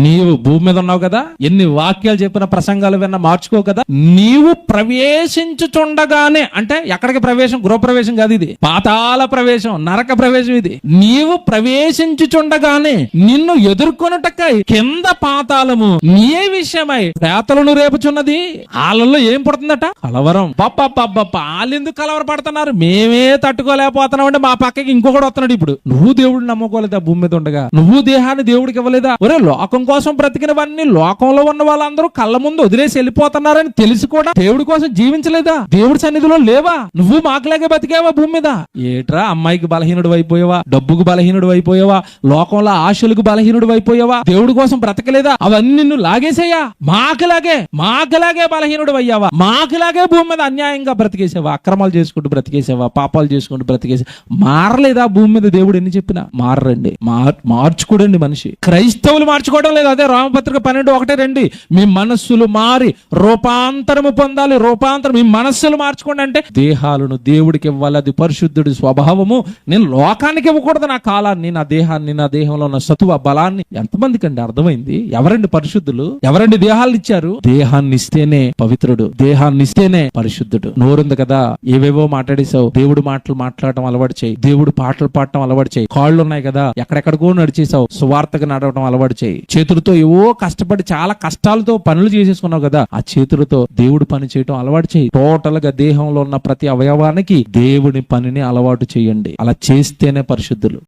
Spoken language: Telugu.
నీవు భూమి మీద ఉన్నావు కదా, ఎన్ని వాక్యాలు చెప్పిన ప్రసంగాలు విన్నా మార్చుకో కదా. నీవు ప్రవేశించుచుండగానే, అంటే ఎక్కడికి ప్రవేశం? గృహప్రవేశం కాదు ఇది, పాతాళ ప్రవేశం, నరక ప్రవేశం ఇది. నీవు ప్రవేశించుచుండగానే నిన్ను ఎదుర్కొనుటకై కింద పాతాళము నీ విషయమై పేతలను రేపుచున్నది. వాళ్ళల్లో ఏం పుడుతుందట? కలవరం. వాళ్ళెందుకు కలవరపడుతున్నారు? మేమే తట్టుకోలేకపోతున్నాం అంటే మా పక్కకి ఇంకొకటి వస్తున్నాడు. ఇప్పుడు నువ్వు దేవుడు నమ్ముకోలేదా? భూమి మీద ఉండగా నువ్వు దేహాన్ని దేవుడికి ఇవ్వలేదా? ఒరే, లోకం కోసం బ్రతికినవన్నీ లోకంలో ఉన్న వాళ్ళందరూ కళ్ళ ముందు వదిలేసి వెళ్ళిపోతున్నారని తెలిసి కూడా దేవుడి కోసం జీవించలేదా? దేవుడి సన్నిధిలో లేవా? నువ్వు మాకులాగే బతికేవా భూమి మీద? ఏట్రా, అమ్మాయికి బలహీనుడు అయిపోయావా? డబ్బుకు బలహీనుడు అయిపోయావా? లోకంలో ఆశలకు బలహీనుడు అయిపోయావా? దేవుడి కోసం బ్రతకలేదా? అవన్నీ నిన్ను లాగేసేయా? మాకులాగే బలహీనుడు అయ్యావా? మాకులాగే భూమి మీద అన్యాయంగా బ్రతికేసావా? అక్రమాలు చేసుకుంటూ బ్రతికేసావా? పాపాలు చేసుకుంటూ బ్రతికేసా? మారలేదా భూమి మీద? దేవుడు ఎన్ని చెప్పినా మారండి, మార్చుకోడండి మనిషి. క్రైస్తవులు మార్చుకోవడం లేదు. అదే రామపత్రిక 12:1-2, మీ మనస్సులు మారి రూపాంతరము పొందాలి. రూపాంతరం, మీ మనస్సులు మార్చుకోండి అంటే దేహాలను దేవుడికి ఇవ్వాలి. అది పరిశుద్ధుడి స్వభావము. నేను లోకానికి ఇవ్వకూడదు నా కాలాన్ని, నా దేహాన్ని, నా దేహంలో ఉన్న సత్వ బలాన్ని. ఎంతమందికి అండి అర్థమైంది? ఎవరండి పరిశుద్ధులు? ఎవరండి దేహాలను ఇచ్చారు? దేహాన్ని ఇస్తేనే పవిత్రుడు, దేహాన్ని ఇస్తేనే పరిశుద్ధుడు. నోరుంది కదా, ఏవేవో మాట్లాడేశావు. దేవుడు మాటలు మాట్లాడటం అలవాటు చేయి. దేవుడు పాటలు పాడటం అలవాటు చేయి. కాళ్ళు ఉన్నాయి కదా, ఎక్కడెక్కడికో నడిచేసావు. సువార్తగా నడవడం అలవాటు చేయి. చేతులతో ఏవో కష్టపడి చాలా కష్టాలతో పనులు చేసేసుకున్నావు కదా, ఆ చేతులతో దేవుడు పని చేయటం అలవాటు చేయి. టోటల్ గా దేహంలో ఉన్న ప్రతి అవయవానికి దేవుని పనిని అలవాటు చేయండి. అలా చేస్తేనే పరిశుద్ధులు.